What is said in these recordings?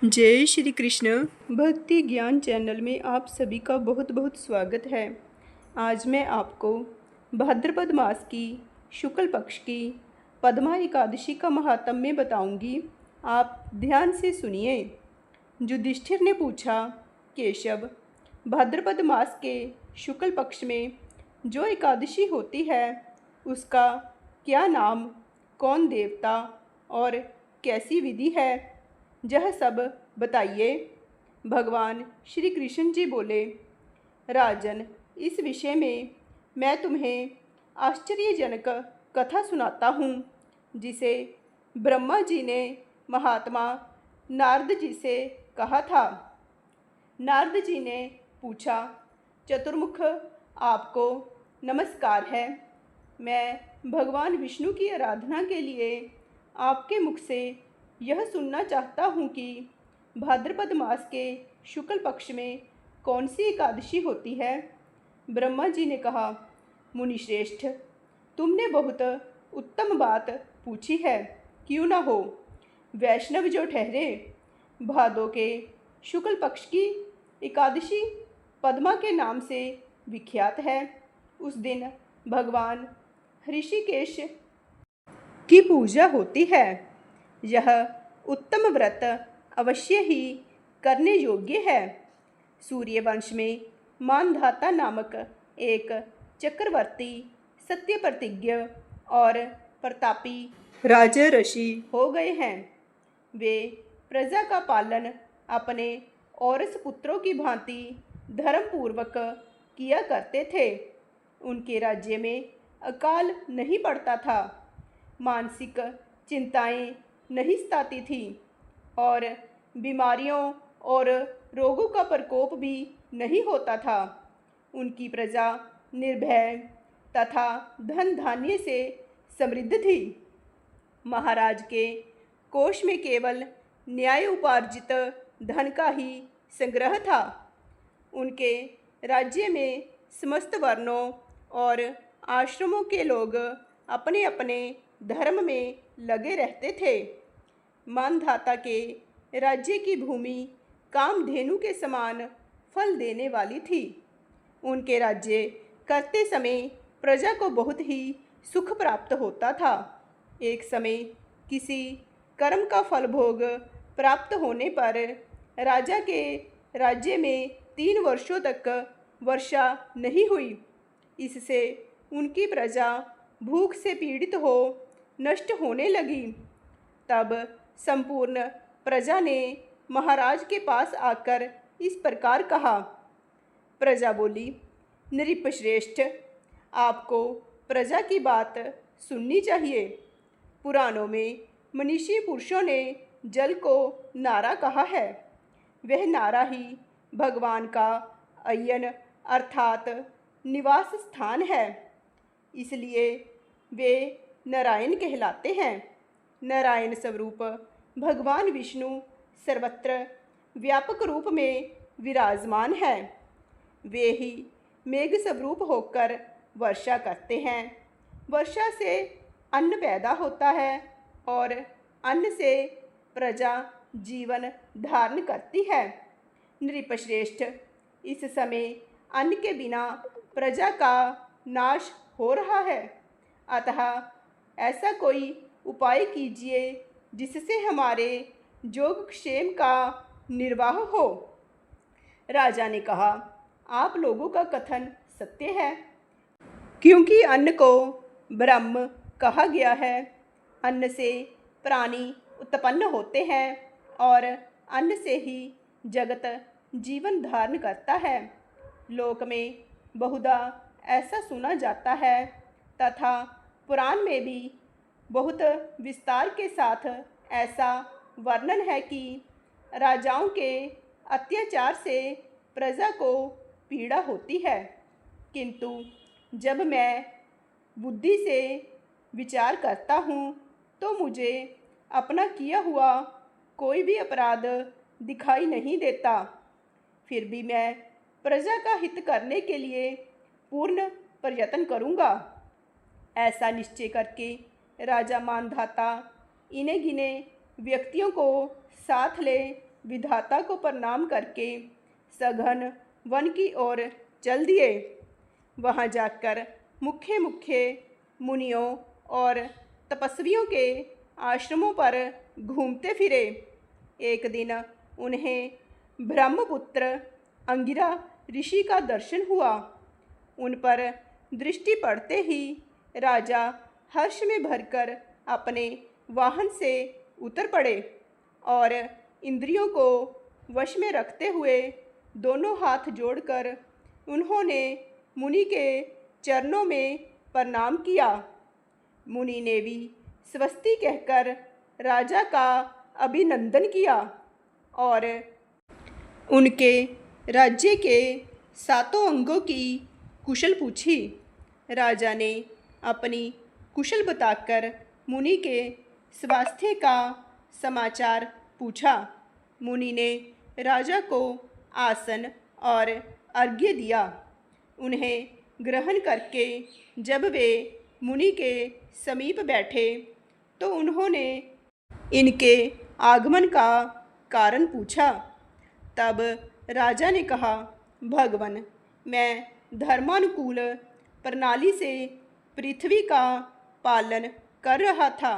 जय श्री कृष्ण। भक्ति ज्ञान चैनल में आप सभी का बहुत बहुत स्वागत है। आज मैं आपको भाद्रपद मास की शुक्ल पक्ष की पद्मा एकादशी का महात्म्य बताऊंगी। आप ध्यान से सुनिए। युधिष्ठिर ने पूछा, केशव, भाद्रपद मास के शुक्ल पक्ष में जो एकादशी होती है उसका क्या नाम, कौन देवता और कैसी विधि है, यह सब बताइए। भगवान श्री कृष्ण जी बोले, राजन, इस विषय में मैं तुम्हें आश्चर्यजनक कथा सुनाता हूँ, जिसे ब्रह्मा जी ने महात्मा नारद जी से कहा था। नारद जी ने पूछा, चतुर्मुख, आपको नमस्कार है। मैं भगवान विष्णु की आराधना के लिए आपके मुख से यह सुनना चाहता हूँ कि भाद्रपद मास के शुक्ल पक्ष में कौन सी एकादशी होती है। ब्रह्मा जी ने कहा, मुनिश्रेष्ठ, तुमने बहुत उत्तम बात पूछी है। क्यों न हो। वैष्णव जो ठहरे, भादो के शुक्ल पक्ष की एकादशी पद्मा के नाम से विख्यात है। उस दिन भगवान ऋषिकेश की पूजा होती है। यह उत्तम व्रत अवश्य ही करने योग्य है। सूर्यवंश में मानधाता नामक एक चक्रवर्ती सत्य प्रतिज्ञ और प्रतापी राजा ऋषि हो गए हैं। वे प्रजा का पालन अपने औरस पुत्रों की भांति धर्मपूर्वक किया करते थे। उनके राज्य में अकाल नहीं पड़ता था, मानसिक चिंताएं नहीं सताती थी और बीमारियों और रोगों का प्रकोप भी नहीं होता था। उनकी प्रजा निर्भय तथा धन धान्य से समृद्ध थी। महाराज के कोष में केवल न्याय उपार्जित धन का ही संग्रह था। उनके राज्य में समस्त वर्णों और आश्रमों के लोग अपने अपने धर्म में लगे रहते थे। मानधाता के राज्य की भूमि कामधेनु के समान फल देने वाली थी। उनके राज्य करते समय प्रजा को बहुत ही सुख प्राप्त होता था। एक समय किसी कर्म का फल भोग प्राप्त होने पर राजा के राज्य में 3 वर्षों तक वर्षा नहीं हुई। इससे उनकी प्रजा भूख से पीड़ित हो नष्ट होने लगी। तब संपूर्ण प्रजा ने महाराज के पास आकर इस प्रकार कहा। प्रजा बोली, नृपश्रेष्ठ, आपको प्रजा की बात सुननी चाहिए। पुराणों में मनीषी पुरुषों ने जल को नारा कहा है। वह नारा ही भगवान का अयन अर्थात निवास स्थान है। इसलिए वे नारायण कहलाते हैं। नारायण स्वरूप भगवान विष्णु सर्वत्र व्यापक रूप में विराजमान है। वे ही मेघ स्वरूप होकर वर्षा करते हैं। वर्षा से अन्न पैदा होता है और अन्न से प्रजा जीवन धारण करती है। नृपश्रेष्ठ, इस समय अन्न के बिना प्रजा का नाश हो रहा है। अतः ऐसा कोई उपाय कीजिए जिससे हमारे योगक्षेम का निर्वाह हो। राजा ने कहा, आप लोगों का कथन सत्य है, क्योंकि अन्न को ब्रह्म कहा गया है। अन्न से प्राणी उत्पन्न होते हैं और अन्न से ही जगत जीवन धारण करता है। लोक में बहुधा ऐसा सुना जाता है तथा पुराण में भी बहुत विस्तार के साथ ऐसा वर्णन है कि राजाओं के अत्याचार से प्रजा को पीड़ा होती है। किंतु जब मैं बुद्धि से विचार करता हूँ तो मुझे अपना किया हुआ कोई भी अपराध दिखाई नहीं देता। फिर भी मैं प्रजा का हित करने के लिए पूर्ण प्रयत्न करूँगा। ऐसा निश्चय करके राजा मानधाता इन्हें गिने व्यक्तियों को साथ ले विधाता को प्रणाम करके सघन वन की ओर चल दिए। वहाँ जाकर मुख्य मुख्य मुनियों और तपस्वियों के आश्रमों पर घूमते फिरे। एक दिन उन्हें ब्रह्मपुत्र अंगिरा ऋषि का दर्शन हुआ। उन पर दृष्टि पड़ते ही राजा हर्ष में भरकर अपने वाहन से उतर पड़े और इंद्रियों को वश में रखते हुए दोनों हाथ जोड़कर उन्होंने मुनि के चरणों में प्रणाम किया। मुनि ने भी स्वस्ति कहकर राजा का अभिनंदन किया और उनके राज्य के 7 अंगों की कुशल पूछी। राजा ने अपनी कुशल बताकर मुनि के स्वास्थ्य का समाचार पूछा। मुनि ने राजा को आसन और अर्घ्य दिया। उन्हें ग्रहण करके जब वे मुनि के समीप बैठे तो उन्होंने इनके आगमन का कारण पूछा। तब राजा ने कहा, भगवन, मैं धर्मानुकूल प्रणाली से पृथ्वी का पालन कर रहा था,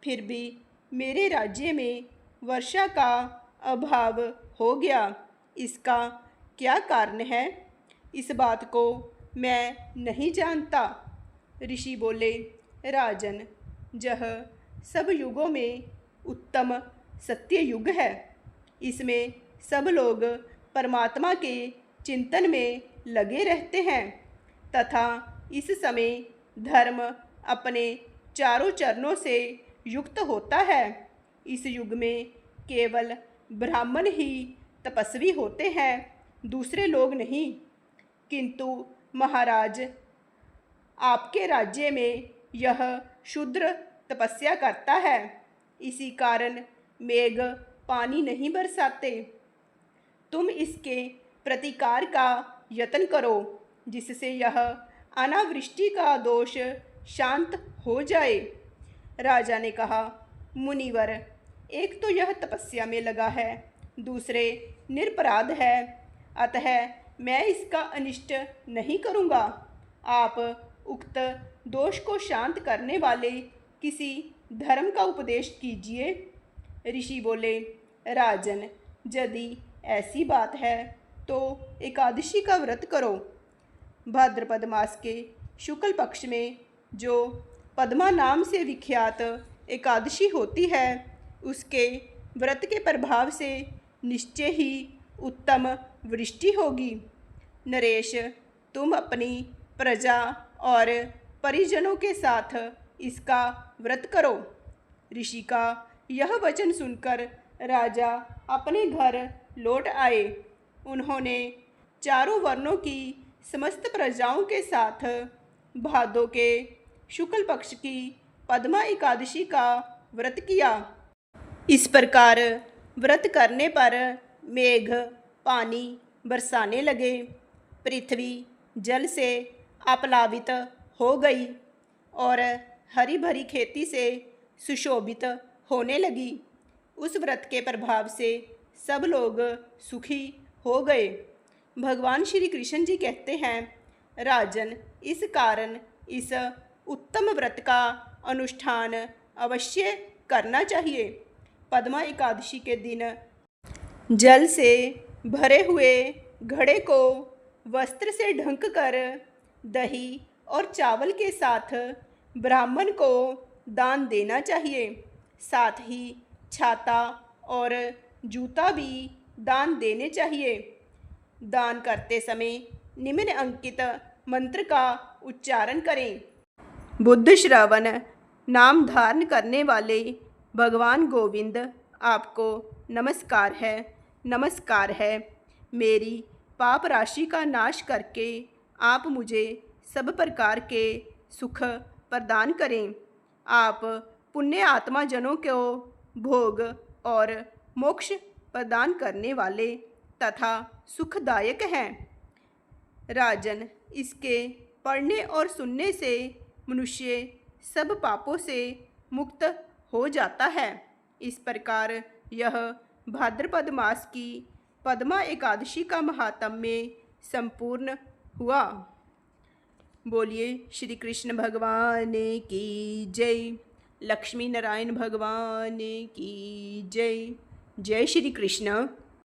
फिर भी मेरे राज्य में वर्षा का अभाव हो गया। इसका क्या कारण है? इस बात को मैं नहीं जानता। ऋषि बोले, राजन, यह सब युगों में उत्तम सत्य युग है। इसमें सब लोग परमात्मा के चिंतन में लगे रहते हैं तथा इस समय धर्म अपने चारों चरणों से युक्त होता है। इस युग में केवल ब्राह्मण ही तपस्वी होते हैं, दूसरे लोग नहीं। किंतु महाराज, आपके राज्य में यह शूद्र तपस्या करता है, इसी कारण मेघ पानी नहीं बरसाते। तुम इसके प्रतिकार का यत्न करो, जिससे यह अनावृष्टि का दोष शांत हो जाए। राजा ने कहा, मुनिवर, एक तो यह तपस्या में लगा है, दूसरे निरपराध है, अतः मैं इसका अनिष्ट नहीं करूँगा। आप उक्त दोष को शांत करने वाले किसी धर्म का उपदेश कीजिए। ऋषि बोले, राजन, यदि ऐसी बात है तो एकादशी का व्रत करो। भाद्रपद मास के शुक्ल पक्ष में जो पद्मा नाम से विख्यात एकादशी होती है, उसके व्रत के प्रभाव से निश्चय ही उत्तम वृष्टि होगी। नरेश, तुम अपनी प्रजा और परिजनों के साथ इसका व्रत करो। ऋषि का यह वचन सुनकर राजा अपने घर लौट आए। उन्होंने चारों वर्णों की समस्त प्रजाओं के साथ भादों के शुक्ल पक्ष की पद्मा एकादशी का व्रत किया। इस प्रकार व्रत करने पर मेघ पानी बरसाने लगे, पृथ्वी जल से आप्लावित हो गई और हरी भरी खेती से सुशोभित होने लगी। उस व्रत के प्रभाव से सब लोग सुखी हो गए। भगवान श्री कृष्ण जी कहते हैं, राजन, इस कारण इस उत्तम व्रत का अनुष्ठान अवश्य करना चाहिए। पद्मा एकादशी के दिन जल से भरे हुए घड़े को वस्त्र से ढक कर दही और चावल के साथ ब्राह्मण को दान देना चाहिए। साथ ही छाता और जूता भी दान देने चाहिए। दान करते समय निम्न अंकित मंत्र का उच्चारण करें। बुद्ध श्रवण नाम धारण करने वाले भगवान गोविंद, आपको नमस्कार है, नमस्कार है। मेरी पाप राशि का नाश करके आप मुझे सब प्रकार के सुख प्रदान करें। आप पुण्य आत्मा जनों को भोग और मोक्ष प्रदान करने वाले तथा सुखदायक हैं। राजन, इसके पढ़ने और सुनने से मनुष्य सब पापों से मुक्त हो जाता है। इस प्रकार यह भाद्रपद मास की पद्मा एकादशी का महात्म्य संपूर्ण हुआ। बोलिए श्री कृष्ण भगवान की जय। लक्ष्मी नारायण भगवान की जय। जय श्री कृष्ण।